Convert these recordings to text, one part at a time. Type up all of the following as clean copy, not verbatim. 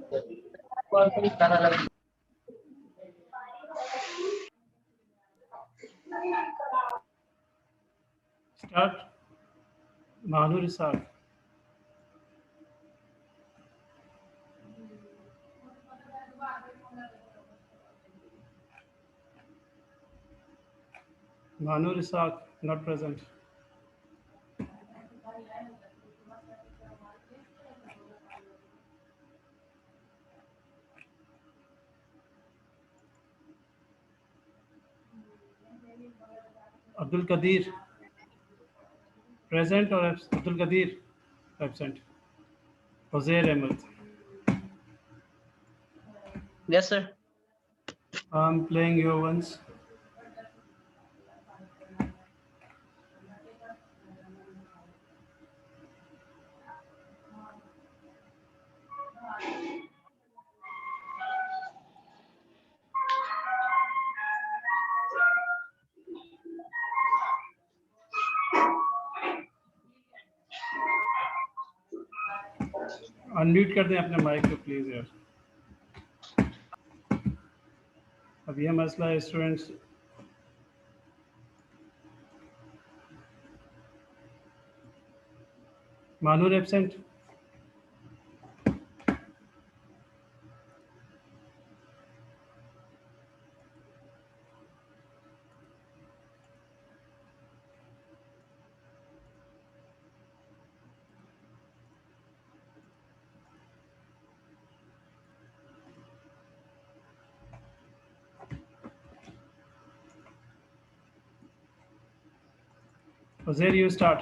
Start. Manu Risal. Manu Risal, not present. Abdul Qadir, present or Abdul Qadir, absent. Hossein Ahmed. Yes, sir. I'm playing your ones. Unmute कर दें अपने mic को please यार. अब ये मसला है students. Manur absent. Uzair, you start.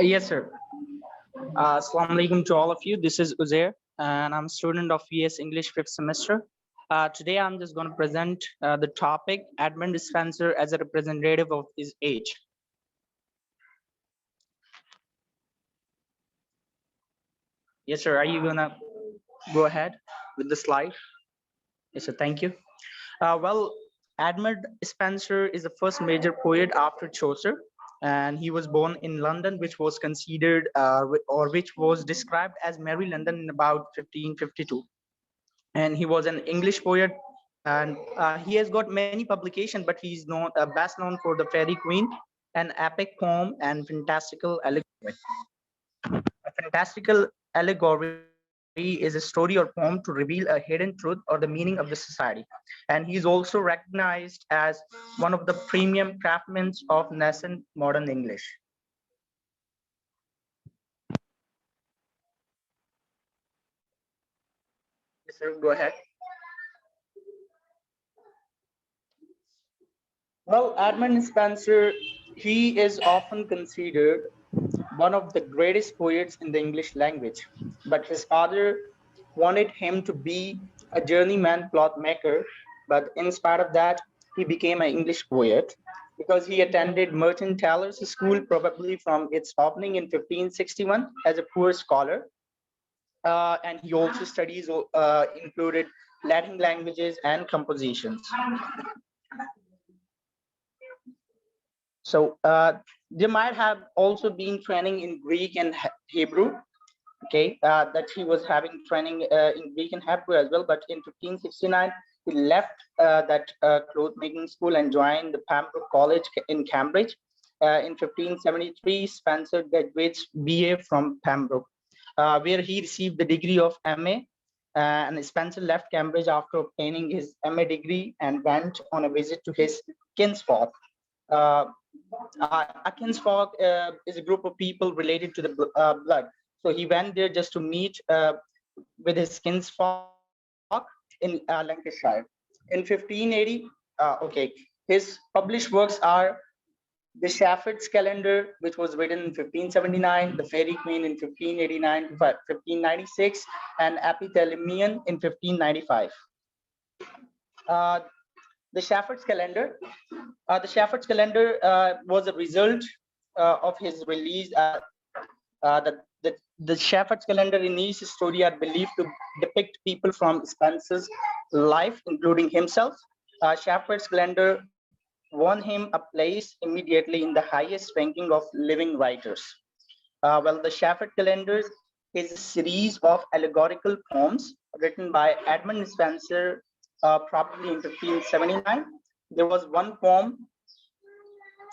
Yes, sir. Assalamu alaikum to all of you. This is Uzair, and I'm a student of VS English 5th semester. Today, I'm just going to present the topic Admiral Spencer as a representative of his age. Yes, sir. Are you going to go ahead with the slide? Yes, sir. Thank you. Well, Admiral Spencer is the first major poet after Chaucer, and he was born in London, which was considered or which was described as Merry London in about 1552. And he was an English poet, and he has got many publications, but he's known best known for the Fairy Queen, an epic poem and fantastical allegory. A fantastical allegory is a story or poem to reveal a hidden truth or the meaning of the society. And he is also recognized as one of the premium craftsmen of nascent modern English. Yes, sir, go ahead. Well, Edmund Spencer, he is often considered one of the greatest poets in the English language, but his father wanted him to be a journeyman plot maker. But in spite of that, he became an English poet because he attended Merchant Taylor's School, probably from its opening in 1561 as a poor scholar. And he also studies included Latin languages and compositions. So there might have also been training in Greek and Hebrew, okay, that he was having training in Greek and Hebrew as well. But in 1569, he left that cloth making school and joined the Pembroke College in Cambridge. In 1573, Spencer graduates BA from Pembroke, where he received the degree of MA. And Spencer left Cambridge after obtaining his MA degree and went on a visit to his kinsfolk. A kinsfolk is a group of people related to the blood. So he went there just to meet with his kinsfolk in Lancashire. In 1580, okay, his published works are the Shepherd's Calendar, which was written in 1579, The Fairy Queen in 1589 to 1596, and Epithalamion in 1595. The Shepherd's Calendar. The Shepherd's Calendar was a result of his release. The Shepherd's Calendar in each story are believed to depict people from Spencer's life, including himself. Shepherd's Calendar won him a place immediately in the highest ranking of living writers. Well, the Shepherd Calendars is a series of allegorical poems written by Admiral Spencer, probably in 1579. There was one poem,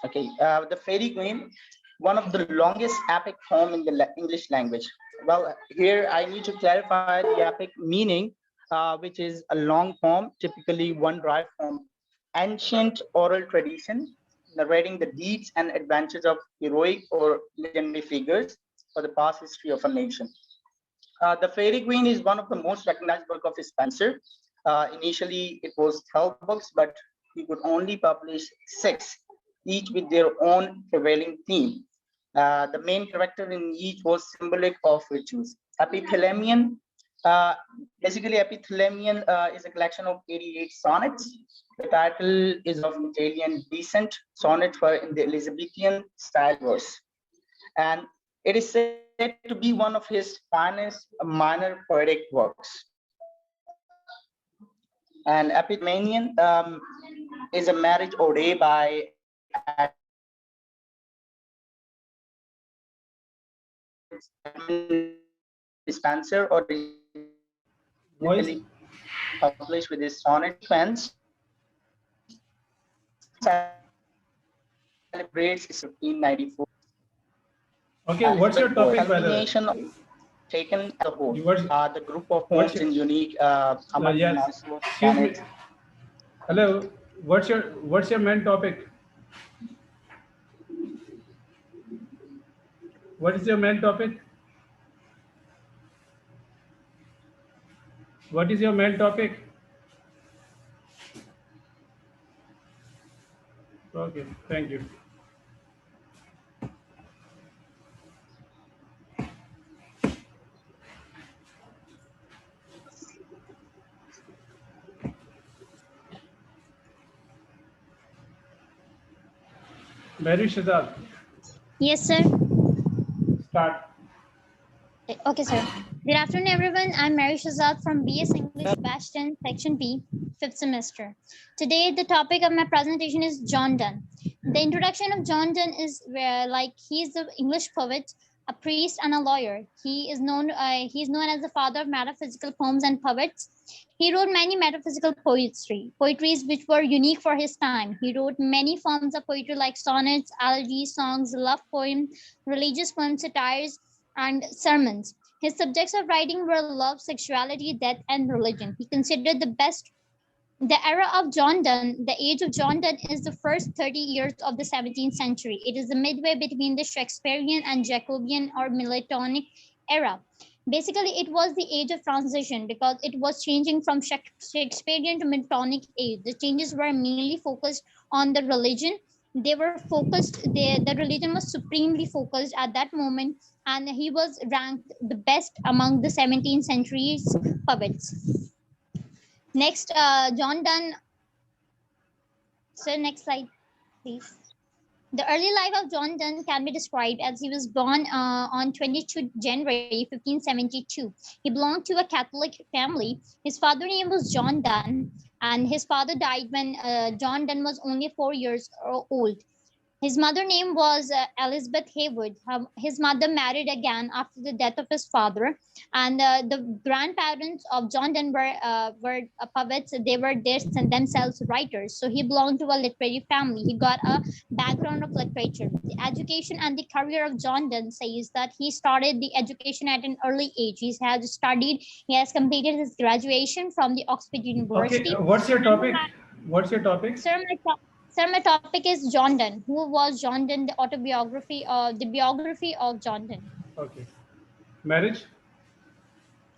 okay, the Fairy Queen, one of the longest epic poem in the English language. Well, here I need to clarify the epic meaning, which is a long poem, typically one derived from ancient oral tradition, narrating the deeds and adventures of heroic or legendary figures for the past history of a nation. The Fairy Queen is one of the most recognized work of Spencer. Initially, it was 12 books, but he could only publish 6, each with their own prevailing theme. The main character in each was symbolic of virtues. Epithalamion, uh, basically Epithalamion is a collection of 88 sonnets. The title is of Italian descent. Sonnets were in the Elizabethan style verse. And it is said to be one of his finest minor poetic works. And Epithalamion is a marriage ode by Admiral Spencer, originally published with his sonnet sequence, celebrates 1594. Okay, what's your topic, by the way? Taken as a whole. What's- The group of poems your- in unique among yes. also Excuse me. sonnets. Hello, what's your main topic? What is your main topic? What is your main topic? Okay, thank you. Mary Shazad, Yes, sir. start. Okay, sir. Good afternoon, everyone. I'm Mary Shazad from BS English Batch 10, Section B, 5th semester. Today, the topic of my presentation is John Donne. The introduction of John Donne is where, he's an English poet, a priest, and a lawyer. He is known as the father of metaphysical poems and poets. He wrote many metaphysical poetries which were unique for his time. He wrote many forms of poetry like sonnets, elegies, songs, love poems, religious poems, satires, and sermons. His subjects of writing were love, sexuality, death, and religion. He considered the era of John Donne, the age of John Donne is the first 30 years of the 17th century. It is the midway between the Shakespearean and Jacobean or Miltonic era. Basically, it was the age of transition because it was changing from Shakespearean to Miltonic age. The changes were mainly focused on the religion. They were focused, the religion was supremely focused at that moment, and he was ranked the best among the 17th century's poets. Next, John Donne. So next slide, please. The early life of John Donne can be described as he was born on 22 January 1572. He belonged to a Catholic family. His father's name was John Donne, and his father died when John Donne was only 4 years old. His mother name was Elizabeth Haywood. His mother married again after the death of his father, and the grandparents of John Donne were poets. They were themselves writers. So he belonged to a literary family. He got a background of literature. The education and the career of John Donne says that he started the education at an early age. He has completed his graduation from the Oxford University. Okay, what's your topic? What's your topic? Sir, my topic is John Donne. Who was John Donne? The biography of John Donne. Okay. Marriage?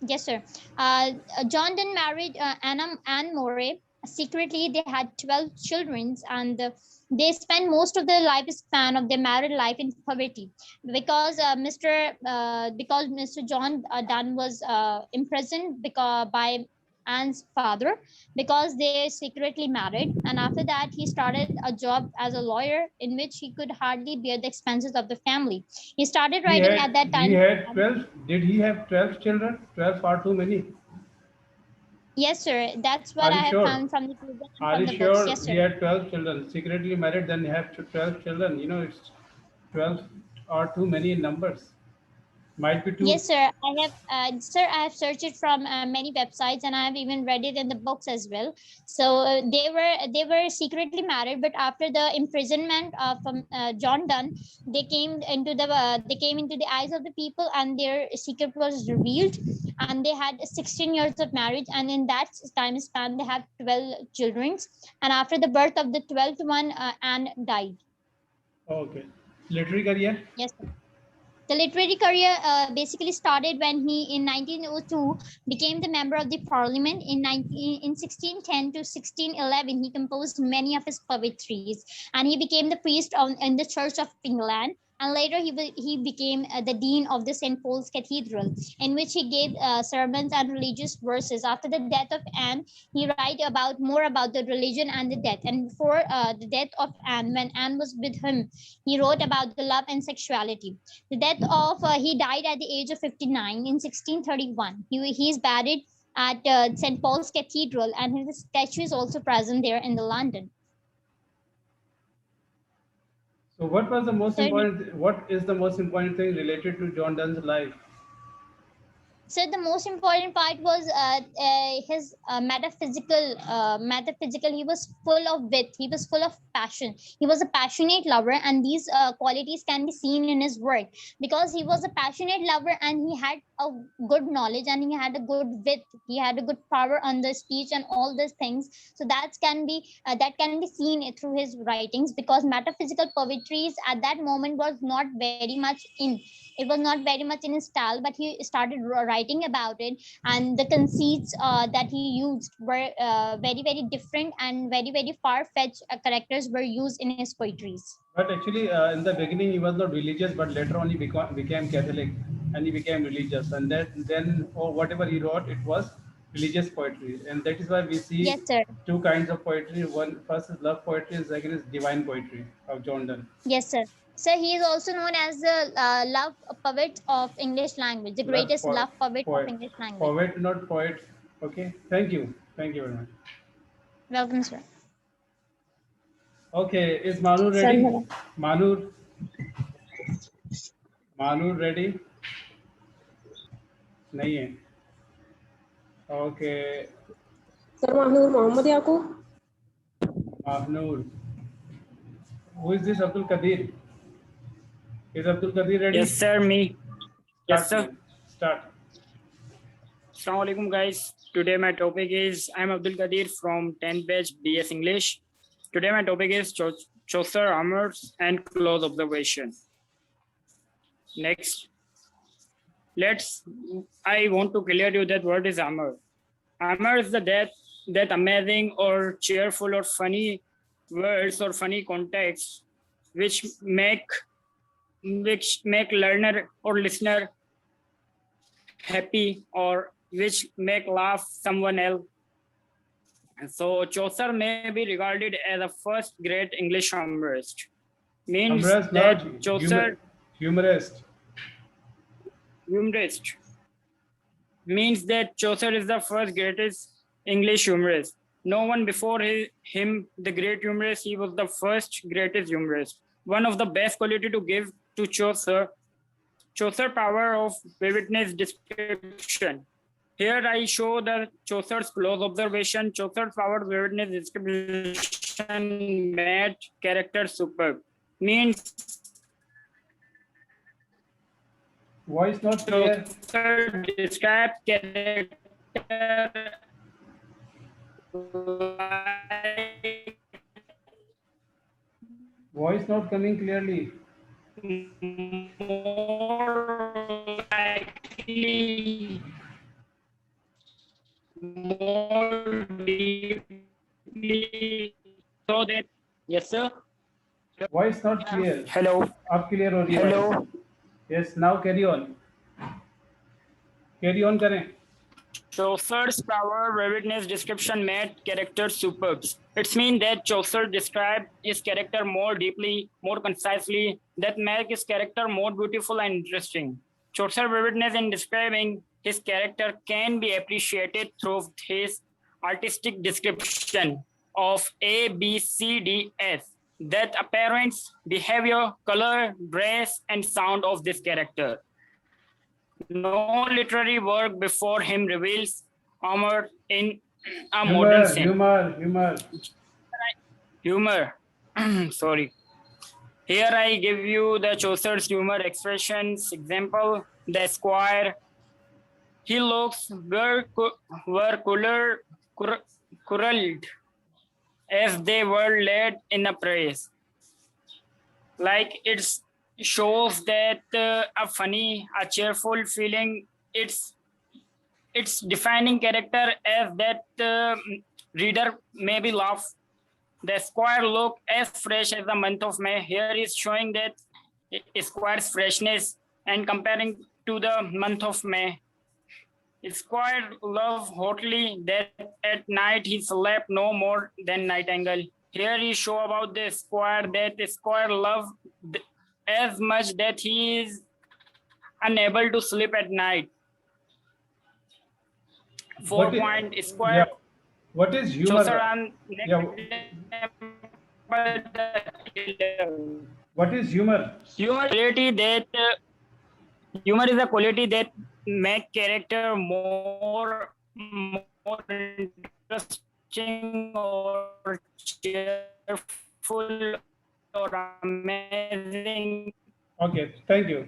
Yes, sir. John Donne married Anne Moray. Secretly, they had 12 children, and they spent most of their lifespan of their married life in poverty because Mr. John Donne was imprisoned by Anne's father because they secretly married, and after that he started a job as a lawyer in which he could hardly bear the expenses of the family. He started writing at that time. He had 12. Did he have 12 children? 12 are too many. Yes, sir. That's what I have found from the books. Are you sure books. Yes, sir. he had 12 children? Secretly married, then he have 12 children. You know, it's 12 are too many numbers. Might be too. Yes, sir. I have searched it from many websites, and I have even read it in the books as well. So they were secretly married, but after the imprisonment of John Dunn, they came into the eyes of the people, and their secret was revealed. And they had 16 years of marriage, and in that time span, they had 12 children. And after the birth of the 12th one, Anne died. Okay. Literary career. Yes, sir. The literary career basically started when he, in 1902, became the member of the parliament. In 1610 to 1611, he composed many of his poetries, and he became the priest in the Church of England. And later, he became the dean of the St. Paul's Cathedral, in which he gave sermons and religious verses. After the death of Anne, he write about more about the religion and the death. And before the death of Anne, when Anne was with him, he wrote about the love and sexuality. The death of he died at the age of 59 in 1631. He is buried at St. Paul's Cathedral, and his statue is also present there in the London. So what was the most Sir, important? What is the most important thing related to John Donne's life? So the most important part was his metaphysical. He was full of wit. He was full of passion. He was a passionate lover, and these qualities can be seen in his work, because he was a passionate lover and he had a good knowledge and he had a good wit. He had a good power on the speech and all these things. So that can be seen through his writings, because metaphysical poetry at that moment was not very much in. It was not very much in his style, but he started writing about it, and the conceits that he used were very different, and very far-fetched characters were used in his poetries. But actually, in the beginning, he was not religious, but later on, he became Catholic and he became religious. And then whatever he wrote, it was religious poetry. And that is why we see Yes, sir. two kinds of poetry. One first is love poetry, and second is divine poetry of John Donne. Yes, sir. So he is also known as the love poet of English language, the greatest love poet of English language. Poet, not poet. Okay. Thank you. Thank you very much. Welcome, sir. Okay. Is Manu ready? Manu. Manu ready? नहीं है. Okay. Sir Mahnur Mohammed Yaqub. Mahnur. Who is this Abdul Qadir? Is Abdul Qadir ready? Yes, sir, me. Yes, Start, sir. man. Start. Assalamu alaikum, guys. Today my topic is, I'm Abdul Qadir from 10th batch BS English. Today my topic is Chaucer, Amours, and close observation. Next. I want to clear you that what is amour. Amour is that amazing or cheerful or funny words or funny context which make learner or listener happy, or which make laugh someone else. And so Chaucer may be regarded as the first great English humorist. Means Humorist, that not Chaucer humorist. humorist means that Chaucer is the first greatest English humorist. No one before him, the great humorist, he was the first greatest humorist. One of the best quality to give to Chaucer power of vividness description. Here I show the Chaucer's close observation. Chaucer's power of vividness description made character superb. Means Voice not clear. Chaucer describes character Voice not coming clearly. more likely, more deeply, so that, yes, sir. Voice not clear. Hello. Up clear हो रही है. Hello. Yes. Now carry on. Carry on करें. Chaucer's power, vividness, description made character superb. It means that Chaucer described his character more deeply, more concisely, that make his character more beautiful and interesting. Chaucer's vividness in describing his character can be appreciated through his artistic description of A, B, C, D, S, that appearance, behavior, color, dress, and sound of this character. No literary work before him reveals humor in a modern sense. Humor. Sorry. Here I give you the Chaucer's humor expressions. Example: the squire. He looks were curled as they were laid in a press. Like it shows that a funny, a cheerful feeling. It's defining character as that reader maybe laugh. The square look as fresh as the month of May. Here is showing that square's freshness and comparing to the month of May. Squire loved hotly that at night he slept no more than nightingale. Here is show about the squire that the squire loved as much that he is unable to sleep at night. 4-point square. Yeah. What is humor? What is humor? Humor is a quality that make character more interesting or cheerful or amazing. Okay, thank you.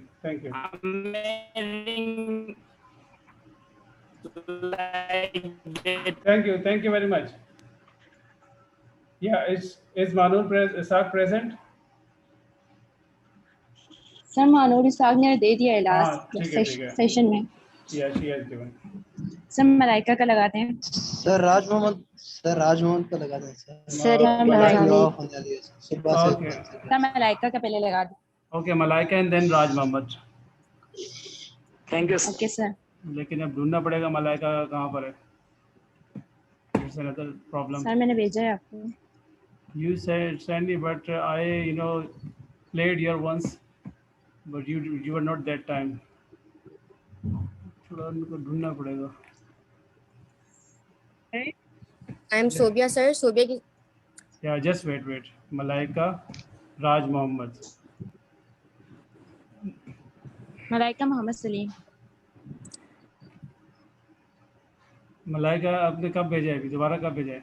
Amazing. Like that. Thank you very much. Yeah, is Manur Isaac present? Sir Manur Isaac ने दे दिया है ठीक है, last session में. Yeah, she has given. Sir Malaika का लगाते हैं. सर राज मोहम्मद का लगा दें sir. Sir Okay. Sir Malaika का पहले लगा दो. Okay, Malaika and then Raj Mohammed. Thank you. Okay sir. लेकिन अब ढूंढना पड़ेगा मलाइका कहाँ पर है. It's another problem. सर मैंने भेजा है आपको. You said Sandy, but I played here once, but you were not that time. थोड़ा उनको ढूंढना पड़ेगा. I am Sobia, sir. Sobia की. Yeah, just wait. Malaika, Raj Mohammed. Malaika Mohammad Salim. Malaika आपने कब भेजा है? दोबारा कब भेजा है?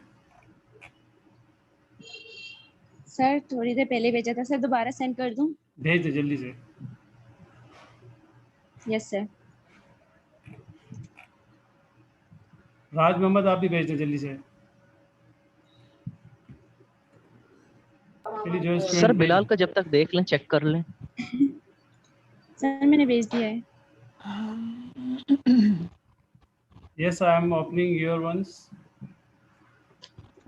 सर थोड़ी देर पहले भेजा था सर. दोबारा सेंड कर दूं? भेज दे जल्दी से. Yes sir. राज मोहम्मद आप भी भेज दे जल्दी से. सर बिलाल का जब तक देख लें, चेक कर लें. सर मैंने भेज दिया है. Yes, I am opening your ones.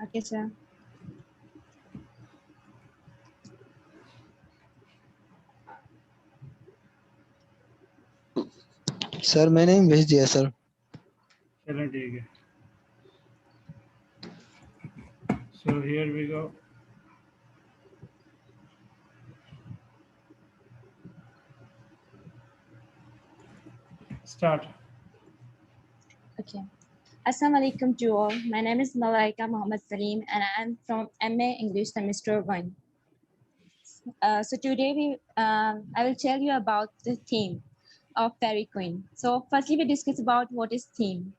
Okay sir. Sir मैंने भेज दिया सर. चलो ठीक है. So here we go. Start. Okay. Assalamu alaikum to all. My name is Malaika Muhammad Salim and I am from MA English Semester 1. So today I will tell you about the theme of Fairy Queen. So firstly we discuss about what is theme.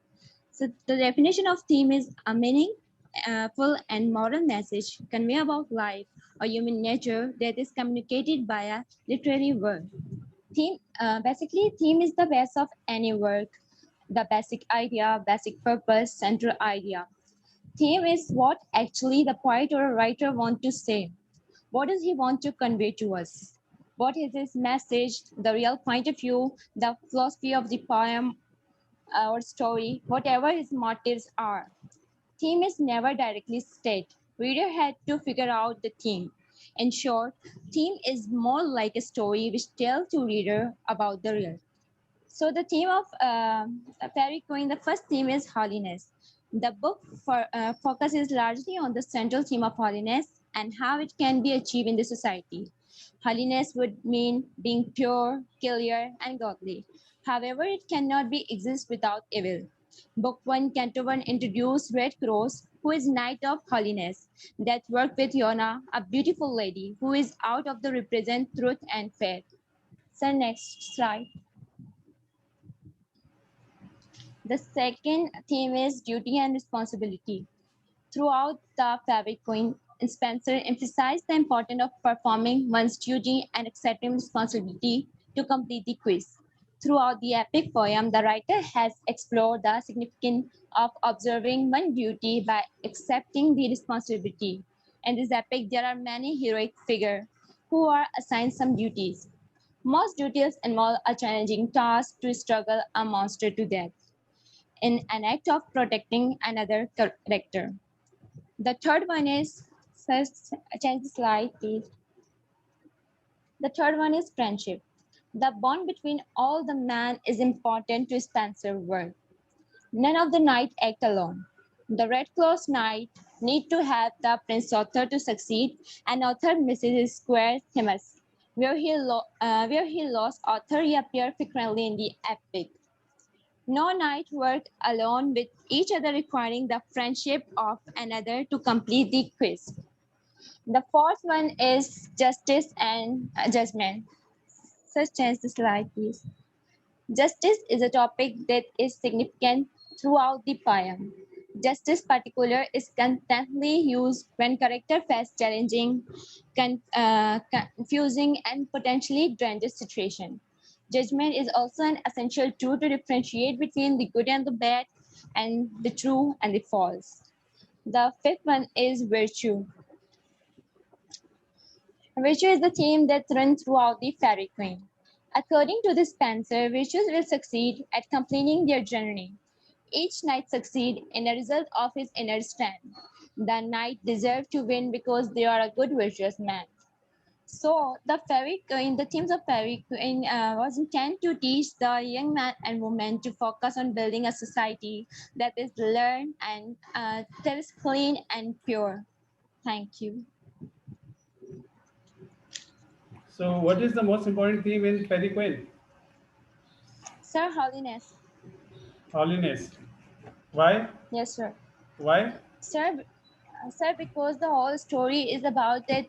So the definition of theme is a meaningful and moral message convey about life or human nature that is communicated by a literary word. Theme, basically theme is the base of any work. The basic idea, basic purpose, central idea. Theme is what actually the poet or a writer want to say. What does he want to convey to us? What is his message, the real point of view, the philosophy of the poem or story, whatever his motives are. Theme is never directly stated. Reader had to figure out the theme. In short, theme is more like a story which tells to reader about the real. So the theme of Fairy Queen, the first theme is holiness. The book focuses largely on the central theme of holiness and how it can be achieved in the society. Holiness would mean being pure, clear, and godly. However, it cannot be exist without evil. Book 1, Canto 1 introduced Red Cross, who is Knight of Holiness, that worked with Yona, a beautiful lady who is out of the represent truth and faith. So next slide. The second theme is duty and responsibility. Throughout the Fabric Queen, Spencer emphasized the importance of performing one's duty and accepting responsibility to complete the quiz. Throughout the epic poem, the writer has explored the significance of observing one's duty by accepting the responsibility. In this epic, there are many heroic figures who are assigned some duties. Most duties involve a challenging task to struggle a monster to death in an act of protecting another character. The third one is, change the slide, please. The third one is friendship. The bond between all the men is important to Spencer's work. None of the knights act alone. The Red Claw's knight need to help the Prince Arthur to succeed, and Arthur misses his square Themis. Where he lost Arthur, he appeared frequently in the epic. No knight worked alone with each other, requiring the friendship of another to complete the quiz. The fourth one is justice and judgment. Just change the slide, please. Justice is a topic that is significant throughout the poem. Justice particular is constantly used when character face challenging, confusing, and potentially dangerous situation. Judgment is also an essential tool to differentiate between the good and the bad, and the true and the false. The fifth one is virtue. Virtue is the theme that runs throughout the Fairy Queen. According to the Spencer, virtues will succeed at completing their journey. Each knight succeeds in a result of his inner strength. The knight deserves to win because they are a good virtuous man. So the Fairy Queen, the themes of Fairy Queen was intended to teach the young man and woman to focus on building a society that is learned and that is clean and pure. Thank you. So, what is the most important theme in Fairy Queen? Sir, holiness. Holiness. Why? Yes, sir. Why? Sir, because the whole story is about it,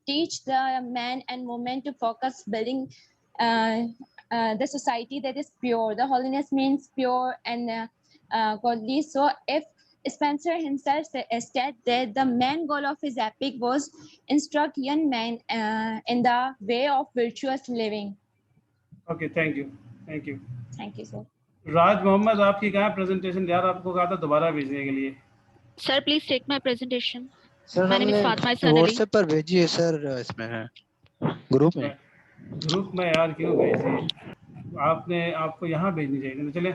teach the men and women to focus building the society that is pure. The holiness means pure and godly. So if Spencer himself said that the main goal of his epic was instruct young men in the way of virtuous living. Okay, thank you. Thank you. Thank you, sir. राज मोहम्मद आपकी कहाँ presentation यार आपको कहा था दोबारा भेजने के लिए Sir, please take my presentation. Sir My name is हमने Fatma Sanali. व्हाट्सएप पर भेजी है सर, इसमें है ग्रुप में। ग्रुप में यार क्यों भेजी आपने? आपको यहाँ भेजनी चाहिए। चले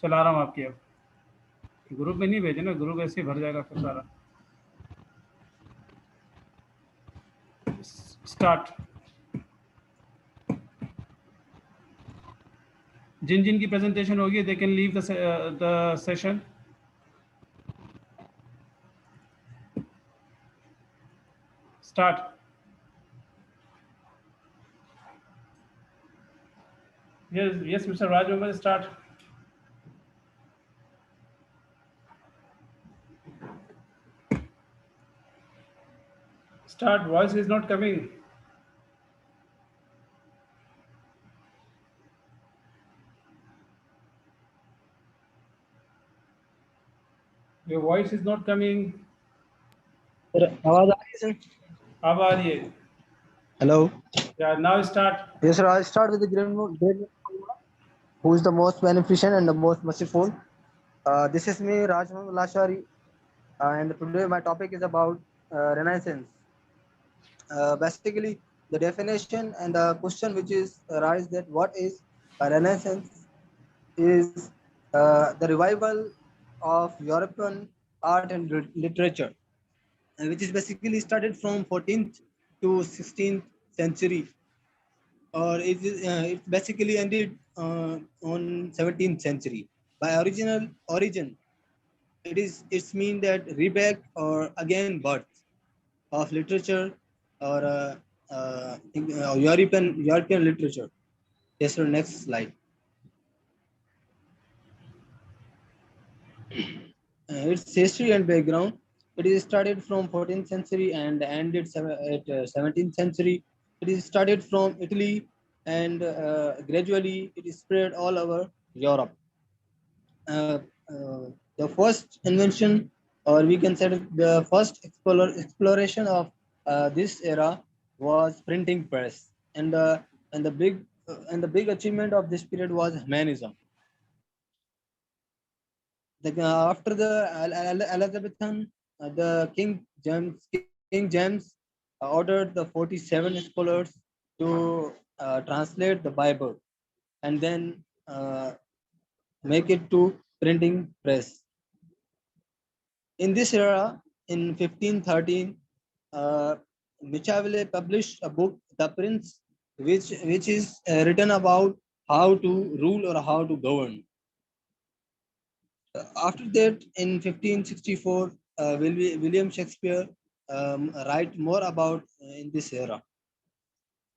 चला रहा हूँ आपकी। अब ग्रुप में नहीं भेजे ना, ग्रुप ऐसे ही भर जाएगा फिर सारा। स्टार्ट। जिन जिन की प्रेजेंटेशन होगी they can leave the session. Start. yes Mr. Raj Mohammed, start. Start. Voice is not coming. Your voice is not coming. आवाज आ रही है सर? अब आ रही है। Hello. Yeah, now start. Yes sir, I'll start with the great who is the most beneficent and the most merciful. This is me, Raj Mohammed Lashari, and today my topic is about Renaissance. Basically, the definition and the question which is arise that what is a Renaissance is the revival of European art and literature, which is basically started from 14th to 16th century, or it basically ended on 17th century. By original origin, it's mean that rebirth or again birth of literature or European literature. Yes sir, next slide. Its history and background. It is started from 14th century and ended at 17th century. It is started from Italy and gradually it is spread all over Europe. uh, the first invention, or we can say the first exploration of this era was printing press, and the big achievement of this period was humanism. After the Elizabethan, King James ordered the 47 scholars to translate the Bible and then make it to printing press. In this era, in 1513, uh, Machiavelli published a book, The Prince, which is written about how to rule or how to govern. After that, in 1564, William Shakespeare write more about in this era.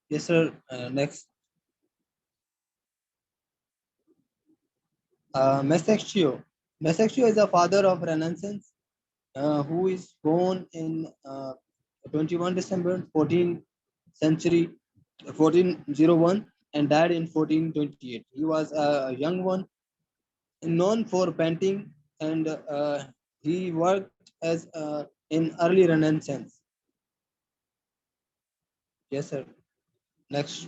Yes, sir. Next, Masaccio. Masaccio is the father of Renaissance, who is born in 21 December 14th century 1401 and died in 1428. He was a young one, known for painting, and he worked as in early Renaissance. Yes, sir. Next,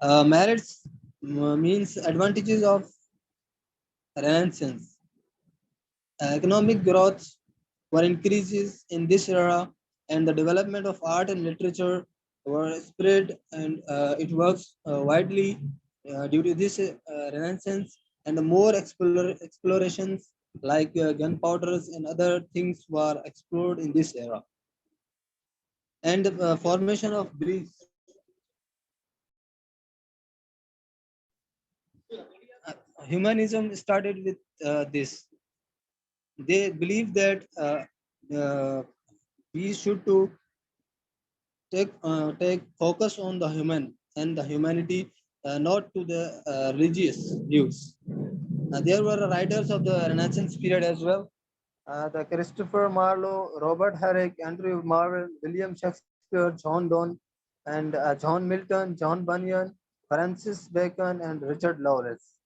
merits means advantages of Renaissance. Economic growth were increases in this era, and the development of art and literature were spread, and it works widely due to this Renaissance, and the more explorations like gunpowders and other things were explored in this era, and the formation of bridges. Humanism started with this. They believe that uh, we should to take focus on the human and the humanity, not to the religious views. There were writers of the Renaissance period as well. The Christopher Marlowe, Robert Herrick, Andrew Marvell, William Shakespeare, John Donne, and John Milton, John Bunyan, Francis Bacon, and Richard Lawrence.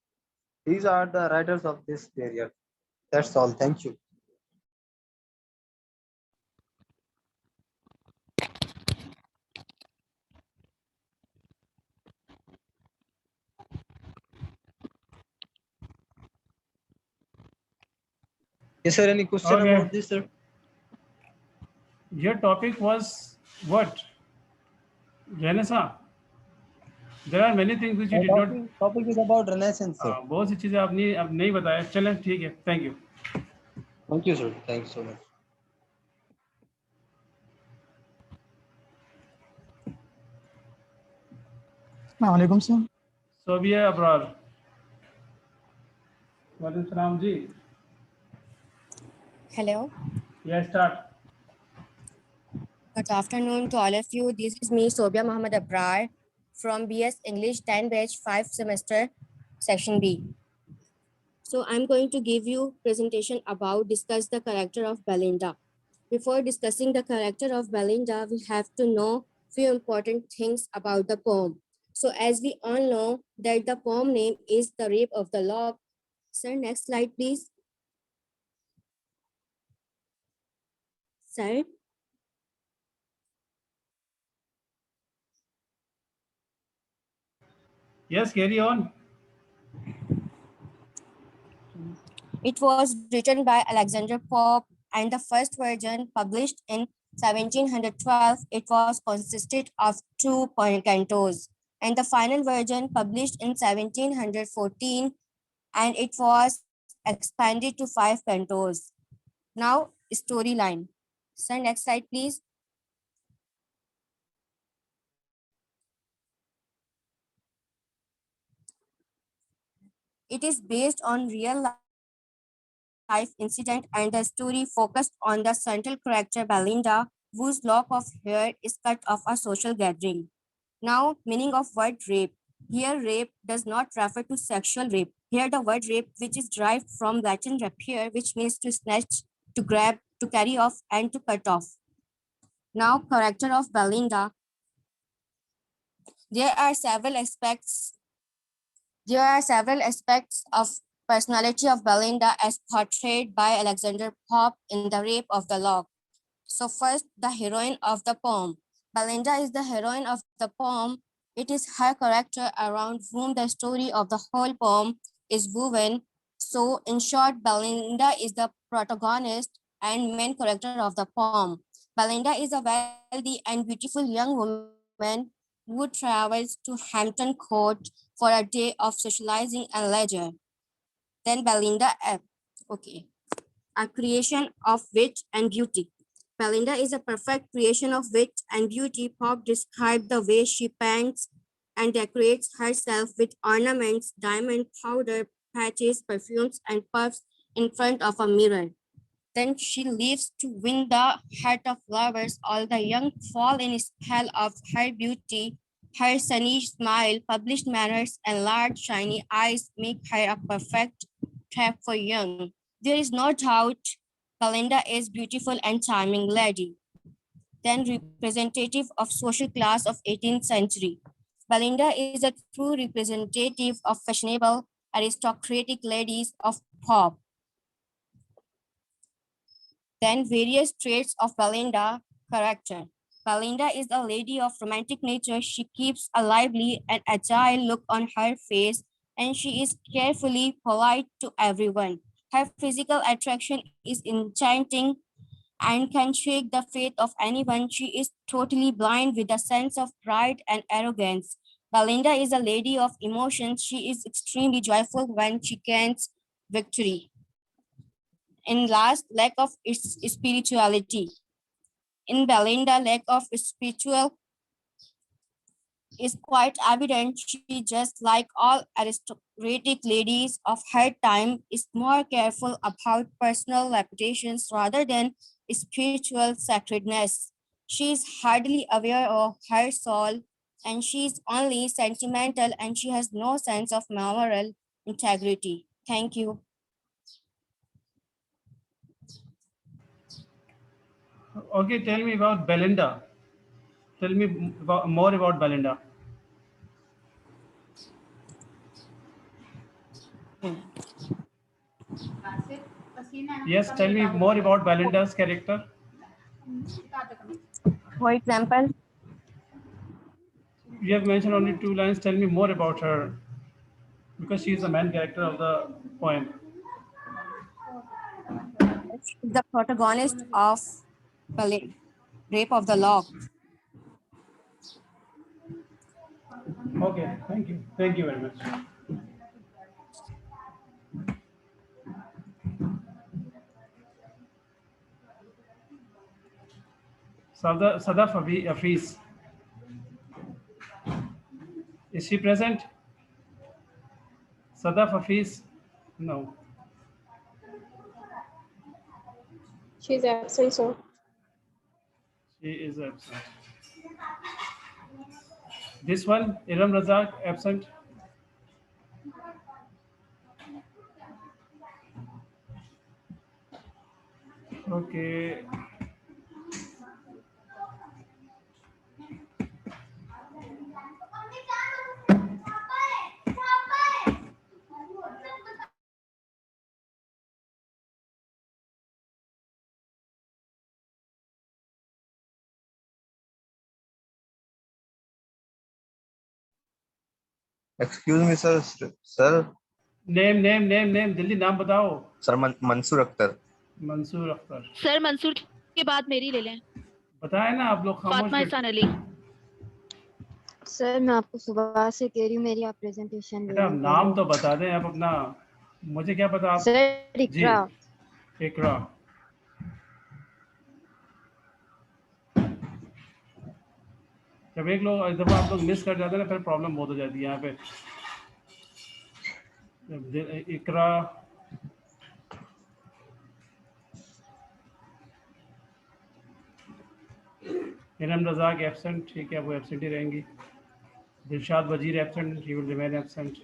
These are the writers of this period. That's all. Thank you. Is there any question Okay. about this, sir? Your topic was what? Renaissance. There are many things which you did not. Topic is about Renaissance, sir. बहुत सी चीजें आपने अब नहीं बताया. चलें ठीक है. Thank you. Thank you, sir. Thanks so much. Assalamualaikum, sir. Sobia Abrar. वालेकुम सलाम जी. Hello. Yeah, start. Good afternoon to all of you. This is me, Sobia Muhammad Abrar from BS English 10 batch 5 semester section B. So I'm going to give you presentation about discuss the character of Belinda. Before discussing the character of Belinda, we have to know few important things about the poem. So as we all know that the poem name is The Rape of the Lock. Sir, next slide, please. Sir. Yes, carry on. It was written by Alexander Pope, and the first version published in 1712, it was consisted of 2 cantos, and the final version published in 1714, and it was expanded to 5 cantos. Now, storyline. Sir, next slide, please. It is based on real life incident, and the story focused on the central character Belinda, whose lock of hair is cut off a social gathering. Now, meaning of word rape. Here, rape does not refer to sexual rape. Here, the word rape, which is derived from Latin rapier, which means to snatch, to grab, to carry off, and to cut off. Now, character of Belinda. There are several aspects of personality of Belinda as portrayed by Alexander Pope in The Rape of the Lock. So first, the heroine of the poem. Belinda is the heroine of the poem. It is her character around whom the story of the whole poem is woven. So in short, Belinda is the protagonist and main character of the poem. Belinda is a wealthy and beautiful young woman who travels to Hampton Court for a day of socializing and leisure. Then Belinda, okay, a creation of wit and beauty. Belinda is a perfect creation of wit and beauty. Pope described the way she paints and decorates herself with ornaments, diamond powder, patches, perfumes, and puffs in front of a mirror. Then she lives to win the heart of lovers. All the young fall in spell of her beauty. Her sunny smile, published manners, and large shiny eyes make her a perfect trap for young. There is no doubt Belinda is beautiful and charming lady, then representative of social class of 18th century. Belinda is a true representative of fashionable aristocratic ladies of pop. Then various traits of Belinda character. Belinda is a lady of romantic nature. She keeps a lively and agile look on her face, and she is carefully polite to everyone. Her physical attraction is enchanting and can shake the faith of anyone. She is totally blind with a sense of pride and arrogance. Belinda is a lady of emotions. She is extremely joyful when she gains victory. In last, lack of its spirituality. In Belinda, lack of spiritual is quite evident. She, just like all aristocratic ladies of her time, is more careful about personal reputations rather than spiritual sacredness. She is hardly aware of her soul, and she is only sentimental, and she has no sense of moral integrity. Thank you. Okay, tell me about Belinda. Tell me more about Belinda. Yes, tell me more about Belinda's character. For example, You have mentioned only 2 lines. Tell me more about her, because she is the main character of the poem. the protagonist of Rape of the Lock. Okay, thank you. Thank you very much. Sadaf Hafiz. Is she present? Sadaf Hafiz? No. She's absent, sir. She is absent. This one, Iram Razak, absent. Okay. Excuse me, sir. Sir, Name. जल्दी नाम बताओ. sir, Mansoor Akhtar. Mansoor Akhtar. Sir Mansoor के बाद मेरी ले लें. बताए ना आप लोग खामोश फातिमा बैठे. एहसान अली. सर मैं आपको सुबह से कह रही हूँ मेरी आप प्रेजेंटेशन बेटा नाम तो बता दें आप अपना. मुझे क्या पता आप. सर इकरा. इकरा. जब एक दफा आप लोग मिस कर जाते हैं ना फिर प्रॉब्लम बहुत हो जाती है यहाँ पे. इकरा. इरम रज़ाक एब्सेंट. ठीक है, वो एब्सेंट ही रहेंगी. दिलशाद वजीर absent. He will remain absent.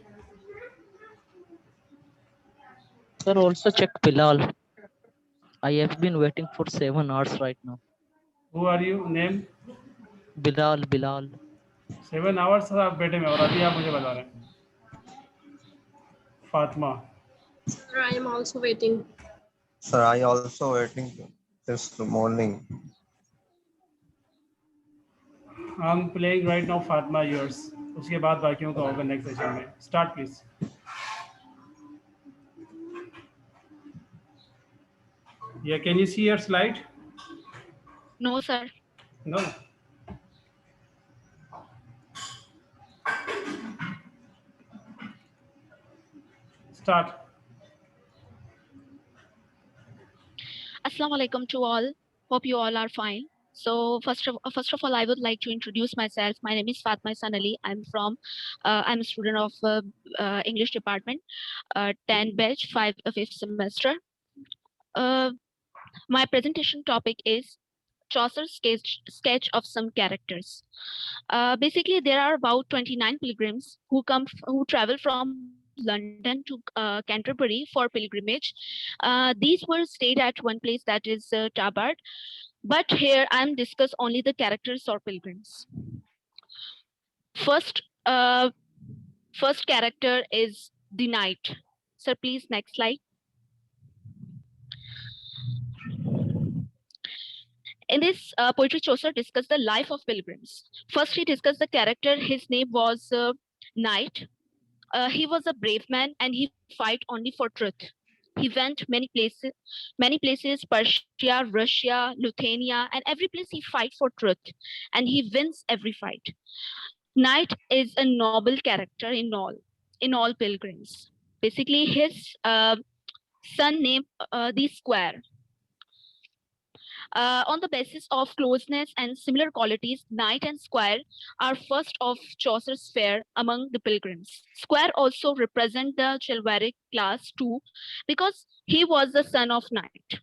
Sir, also check Bilal. I have been waiting for 7 hours right now. Who are you? Name? Bilal. 7 hours आप बैठे में और अभी आप मुझे बता रहे हैं. Fatima. Sir, I am also waiting. Sir, I also waiting since the morning. I'm playing right now Fatma yours. उसके बाद बाकियों का होगा next session में. Start please. Yeah, can you see your slide? No, sir. No. Start. Assalamu alaikum to all. Hope you all are fine. So first of all, I would like to introduce myself. My name is Fatma Sanali. I'm a student of English department, 10 batch, 5th semester. Uh, my presentation topic is Chaucer's sketch of some characters. Basically, there are about 29 pilgrims who travel from London to Canterbury for pilgrimage. These were stayed at one place that is Tabard, but here I'm discuss only the characters or pilgrims. First, first character is the knight. Sir, please next slide. In this poetry, Chaucer discussed the life of pilgrims. First, he discussed the character. His name was Knight. He was a brave man and he fight only for truth. He went many places, Persia, Russia, Lithuania, and every place he fight for truth, and he wins every fight. Knight is a noble character in all pilgrims. Basically, his son named the Square. On the basis of closeness and similar qualities, knight and squire are first of Chaucer's fare among the pilgrims. Squire also represent the chivalric class too, because he was the son of knight.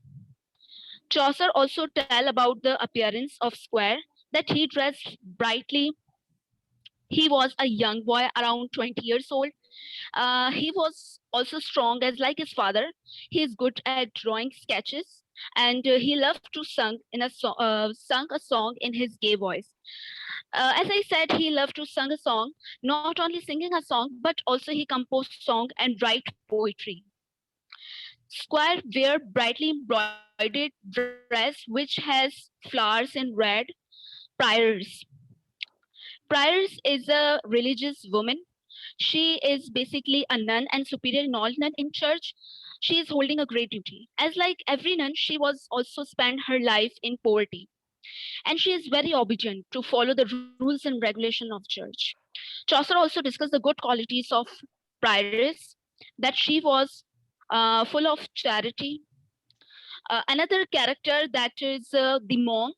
Chaucer also tell about the appearance of Square, that he dressed brightly. He was a young boy around 20 years old. He was also strong as like his father. He is good at drawing sketches, and he loved to sung a song in his gay voice. As I said, he loved to sing a song, not only singing a song, but also he composed song and write poetry. Squire wear brightly embroidered dress which has flowers in red. Priors. Priors is a religious woman. She is basically a nun and superior nun in church. She is holding a great duty. As like every nun, she was also spent her life in poverty. And she is very obedient to follow the rules and regulation of church. Chaucer also discussed the good qualities of Prioress, that she was full of charity. Another character that is the monk.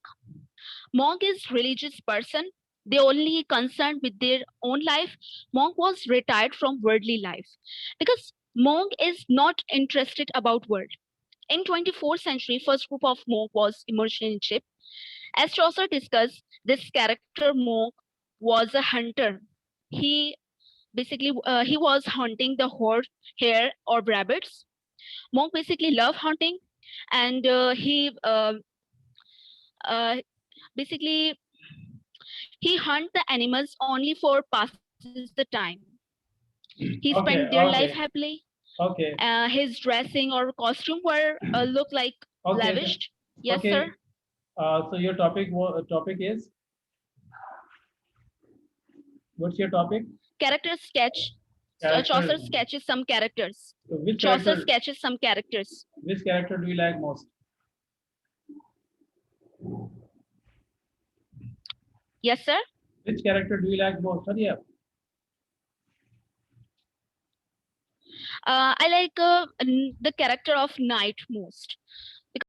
Monk is religious person. They only concerned with their own life. Monk was retired from worldly life because monk is not interested about world. In 24th century, first group of monk was immersed in ship. As Chaucer discussed, this character monk was a hunter. He basically he was hunting the horse, hare, or rabbits. Monk basically love hunting, and he basically he hunt the animals only for passes the time. He spent their life Okay. happily. Okay. His dressing or costume were look like Okay. lavished. Yes, Okay. sir. So your topic is, what's your topic? Character sketch. Character. Chaucer sketches some characters. So which Chaucer character? sketches some characters. Which character do you like most? Yes, sir. Which character do you like most? Hurry up. I like the character of Knight most.